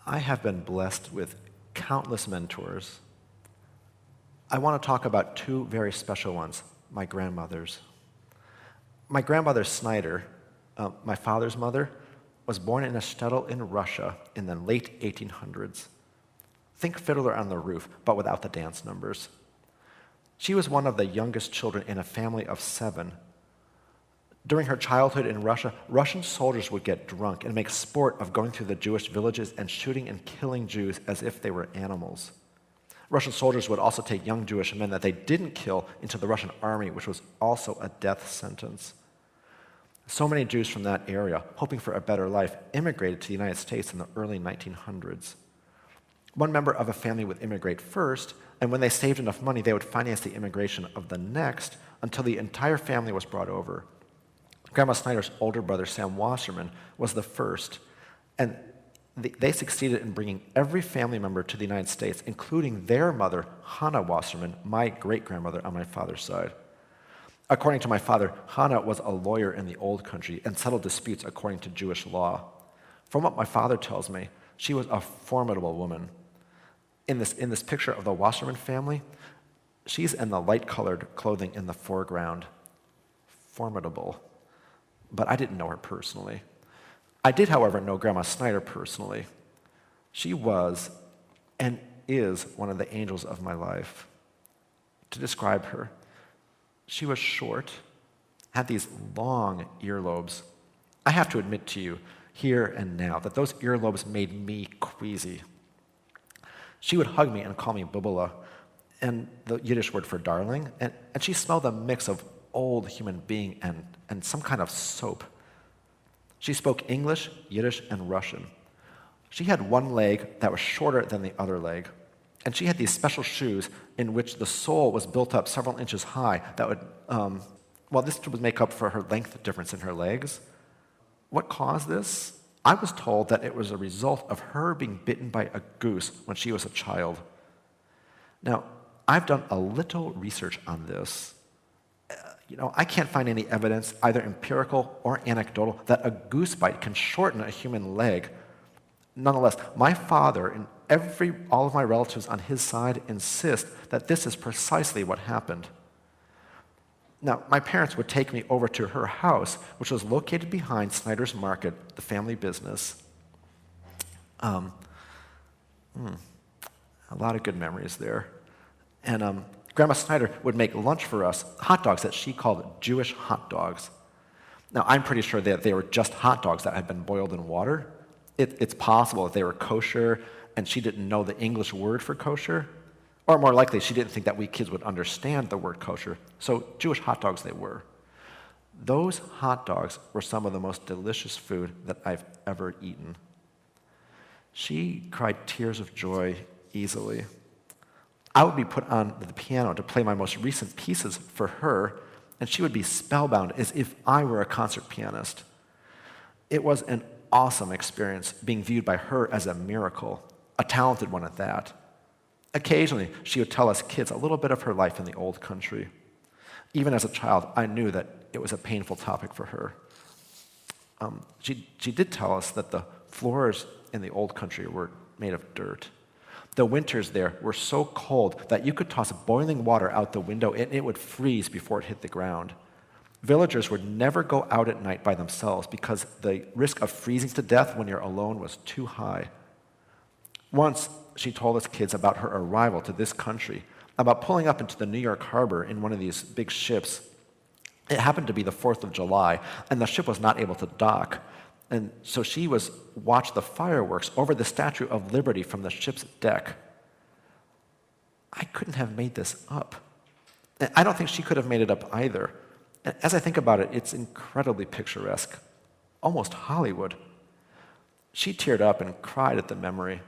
I have been blessed with countless mentors. I want to talk about two very special ones, my grandmothers. My grandmother Snyder, my father's mother, was born in a shtetl in Russia in the late 1800s. Think Fiddler on the Roof, but without the dance numbers. She was one of the youngest children in a family of 7. During her childhood in Russia, Russian soldiers would get drunk and make sport of going through the Jewish villages and shooting and killing Jews as if they were animals. Russian soldiers would also take young Jewish men that they didn't kill into the Russian army, which was also a death sentence. So many Jews from that area, hoping for a better life, immigrated to the United States in the early 1900s. One member of a family would immigrate first, and when they saved enough money, they would finance the immigration of the next until the entire family was brought over. Grandma Snyder's older brother, Sam Wasserman, was the first, and they succeeded in bringing every family member to the United States, including their mother, Hannah Wasserman, my great-grandmother on my father's side. According to my father, Hannah was a lawyer in the old country and settled disputes according to Jewish law. From what my father tells me, she was a formidable woman. In this picture of the Wasserman family, she's in the light-colored clothing in the foreground. Formidable. But I didn't know her personally. I did, however, know Grandma Snyder personally. She was and is one of the angels of my life. To describe her, she was short, had these long earlobes. I have to admit to you, here and now, that those earlobes made me queasy. She would hug me and call me bubula, and the Yiddish word for darling, and she smelled a mix of old human being and some kind of soap. She spoke English, Yiddish, and Russian. She had one leg that was shorter than the other leg, and she had these special shoes in which the sole was built up several inches high that would, this would make up for her length difference in her legs. What caused this? I was told that it was a result of her being bitten by a goose when she was a child. Now, I've done a little research on this. I can't find any evidence, either empirical or anecdotal, that a goose bite can shorten a human leg. Nonetheless, my father and all of my relatives on his side insist that this is precisely what happened. Now, my parents would take me over to her house, which was located behind Snyder's Market, the family business. A lot of good memories there. And Grandma Snyder would make lunch for us, hot dogs that she called Jewish hot dogs. Now, I'm pretty sure that they were just hot dogs that had been boiled in water. It's possible that they were kosher and she didn't know the English word for kosher. Or more likely, she didn't think that we kids would understand the word kosher. So Jewish hot dogs they were. Those hot dogs were some of the most delicious food that I've ever eaten. She cried tears of joy easily. I would be put on the piano to play my most recent pieces for her, and she would be spellbound as if I were a concert pianist. It was an awesome experience being viewed by her as a miracle, a talented one at that. Occasionally, she would tell us kids a little bit of her life in the old country. Even as a child, I knew that it was a painful topic for her. She did tell us that the floors in the old country were made of dirt. The winters there were so cold that you could toss boiling water out the window and it would freeze before it hit the ground. Villagers would never go out at night by themselves because the risk of freezing to death when you're alone was too high. Once, she told us kids about her arrival to this country, about pulling up into the New York harbor in one of these big ships. It happened to be the 4th of July, and the ship was not able to dock. And so she watched the fireworks over the Statue of Liberty from the ship's deck. I couldn't have made this up. And I don't think she could have made it up either. And as I think about it, it's incredibly picturesque, almost Hollywood. She teared up and cried at the memory.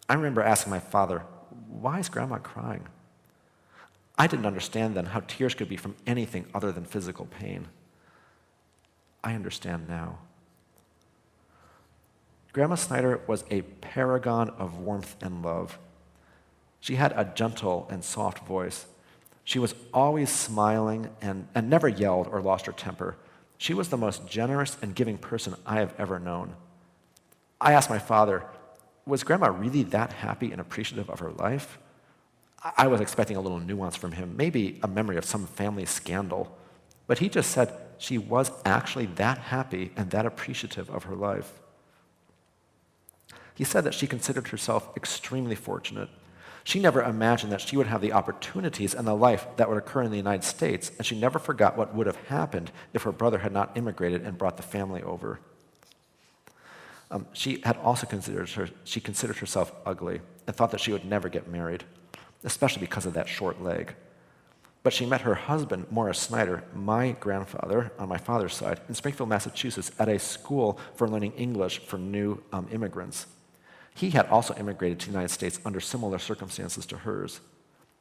I remember asking my father, "Why is Grandma crying?" I didn't understand then how tears could be from anything other than physical pain. I understand now. Grandma Snyder was a paragon of warmth and love. She had a gentle and soft voice. She was always smiling and never yelled or lost her temper. She was the most generous and giving person I have ever known. I asked my father, Was Grandma really that happy and appreciative of her life? I was expecting a little nuance from him, maybe a memory of some family scandal. But he just said she was actually that happy and that appreciative of her life. He said that she considered herself extremely fortunate. She never imagined that she would have the opportunities and the life that would occur in the United States, and she never forgot what would have happened if her brother had not immigrated and brought the family over. She had also considered herself ugly and thought that she would never get married, especially because of that short leg. But she met her husband, Morris Snyder, my grandfather, on my father's side, in Springfield, Massachusetts, at a school for learning English for new immigrants. He had also immigrated to the United States under similar circumstances to hers.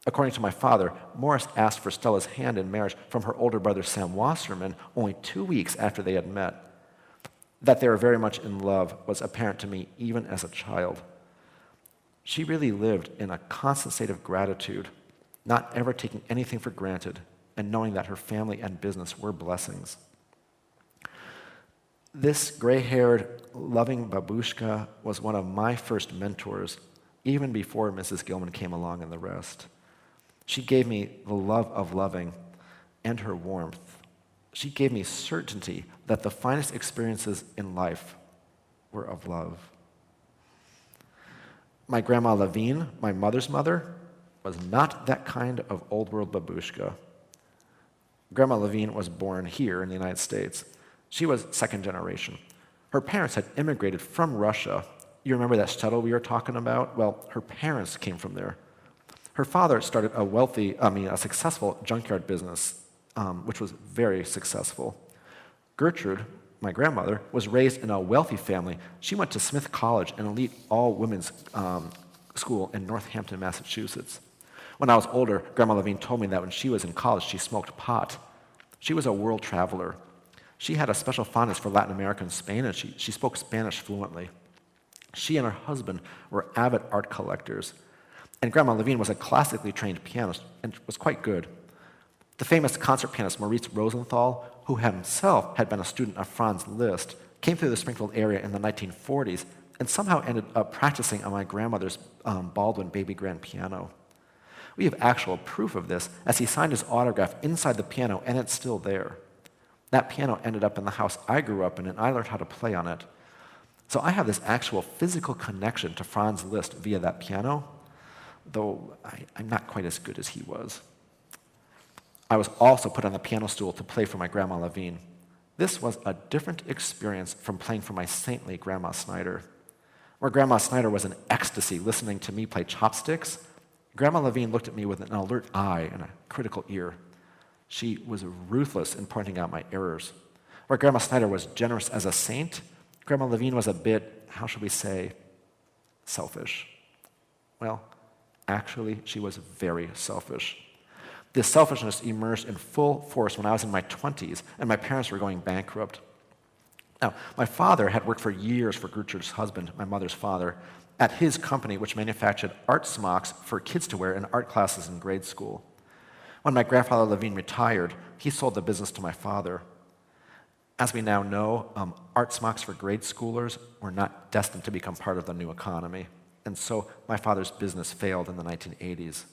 According to my father, Morris asked for Stella's hand in marriage from her older brother, Sam Wasserman, only 2 weeks after they had met. That they were very much in love was apparent to me even as a child. She really lived in a constant state of gratitude, not ever taking anything for granted, and knowing that her family and business were blessings. This gray-haired, loving babushka was one of my first mentors, even before Mrs. Gilman came along and the rest. She gave me the love of loving and her warmth. She gave me certainty that the finest experiences in life were of love. My grandma Levine, my mother's mother, was not that kind of old-world babushka. Grandma Levine was born here in the United States. She was second generation. Her parents had immigrated from Russia. You remember that shtetl we were talking about? Well, her parents came from there. Her father started a successful junkyard business, which was very successful. Gertrude, my grandmother, was raised in a wealthy family. She went to Smith College, an elite all-women's school in Northampton, Massachusetts. When I was older, Grandma Levine told me that when she was in college, she smoked pot. She was a world traveler. She had a special fondness for Latin America and Spain, and she spoke Spanish fluently. She and her husband were avid art collectors, and Grandma Levine was a classically trained pianist and was quite good. The famous concert pianist Maurice Rosenthal, who himself had been a student of Franz Liszt, came through the Springfield area in the 1940s and somehow ended up practicing on my grandmother's Baldwin baby grand piano. We have actual proof of this, as he signed his autograph inside the piano, and it's still there. That piano ended up in the house I grew up in, and I learned how to play on it. So I have this actual physical connection to Franz Liszt via that piano, though I'm not quite as good as he was. I was also put on the piano stool to play for my Grandma Levine. This was a different experience from playing for my saintly Grandma Snyder. Where Grandma Snyder was in ecstasy listening to me play chopsticks, Grandma Levine looked at me with an alert eye and a critical ear. She was ruthless in pointing out my errors. Where Grandma Snyder was generous as a saint, Grandma Levine was a bit, how shall we say, selfish. Well, actually, she was very selfish. This selfishness emerged in full force when I was in my 20s and my parents were going bankrupt. Now, my father had worked for years for Gertrude's husband, my mother's father, at his company, which manufactured art smocks for kids to wear in art classes in grade school. When my grandfather Levine retired, he sold the business to my father. As we now know, art smocks for grade schoolers were not destined to become part of the new economy, and so my father's business failed in the 1980s.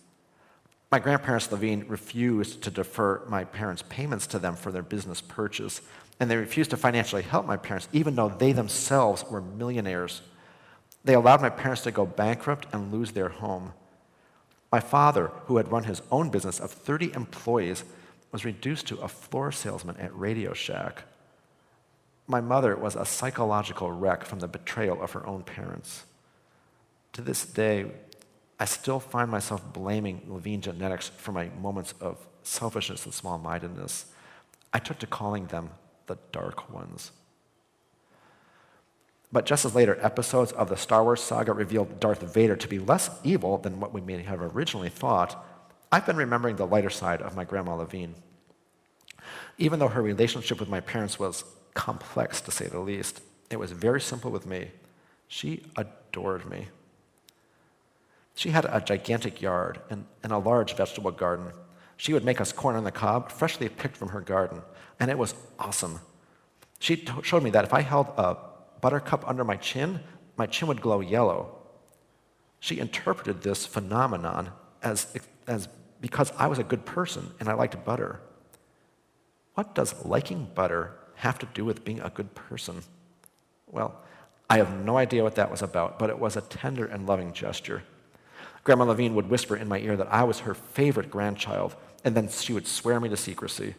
My grandparents Levine refused to defer my parents' payments to them for their business purchase, and they refused to financially help my parents, even though they themselves were millionaires. They allowed my parents to go bankrupt and lose their home. My father, who had run his own business of 30 employees, was reduced to a floor salesman at Radio Shack. My mother was a psychological wreck from the betrayal of her own parents. To this day, I still find myself blaming Levine genetics for my moments of selfishness and small-mindedness. I took to calling them the dark ones. But just as later episodes of the Star Wars saga revealed Darth Vader to be less evil than what we may have originally thought, I've been remembering the lighter side of my Grandma Levine. Even though her relationship with my parents was complex, to say the least, it was very simple with me. She adored me. She had a gigantic yard and a large vegetable garden. She would make us corn on the cob, freshly picked from her garden, and it was awesome. She showed me that if I held a buttercup under my chin would glow yellow. She interpreted this phenomenon as because I was a good person and I liked butter. What does liking butter have to do with being a good person? Well, I have no idea what that was about, but it was a tender and loving gesture. Grandma Levine would whisper in my ear that I was her favorite grandchild, and then she would swear me to secrecy.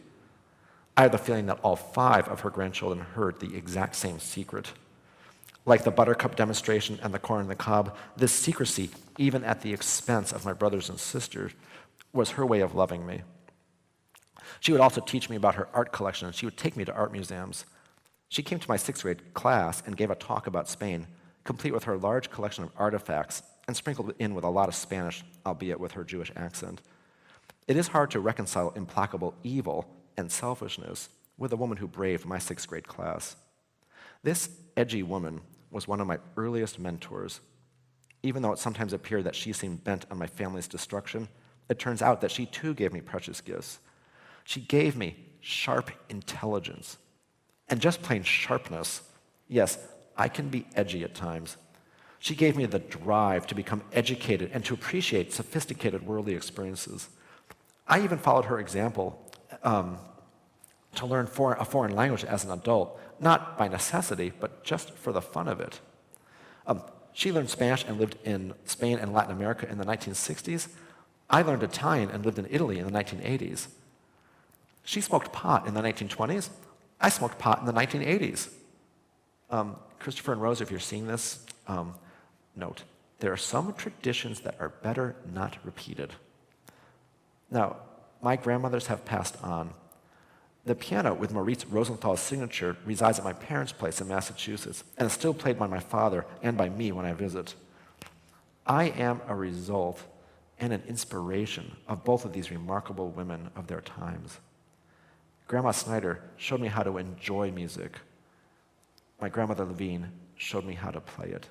I had the feeling that all 5 of her grandchildren heard the exact same secret. Like the buttercup demonstration and the corn on the cob, this secrecy, even at the expense of my brothers and sisters, was her way of loving me. She would also teach me about her art collection, and she would take me to art museums. She came to my 6th grade class and gave a talk about Spain, complete with her large collection of artifacts, and sprinkled in with a lot of Spanish, albeit with her Jewish accent. It is hard to reconcile implacable evil and selfishness with a woman who braved my 6th grade class. This edgy woman was one of my earliest mentors. Even though it sometimes appeared that she seemed bent on my family's destruction, it turns out that she too gave me precious gifts. She gave me sharp intelligence, and just plain sharpness. Yes, I can be edgy at times. She gave me the drive to become educated and to appreciate sophisticated worldly experiences. I even followed her example to learn a foreign language as an adult, not by necessity, but just for the fun of it. She learned Spanish and lived in Spain and Latin America in the 1960s. I learned Italian and lived in Italy in the 1980s. She smoked pot in the 1920s. I smoked pot in the 1980s. Christopher and Rose, if you're seeing this, note, there are some traditions that are better not repeated. Now, my grandmothers have passed on. The piano with Maurice Rosenthal's signature resides at my parents' place in Massachusetts and is still played by my father and by me when I visit. I am a result and an inspiration of both of these remarkable women of their times. Grandma Snyder showed me how to enjoy music. My grandmother Levine showed me how to play it.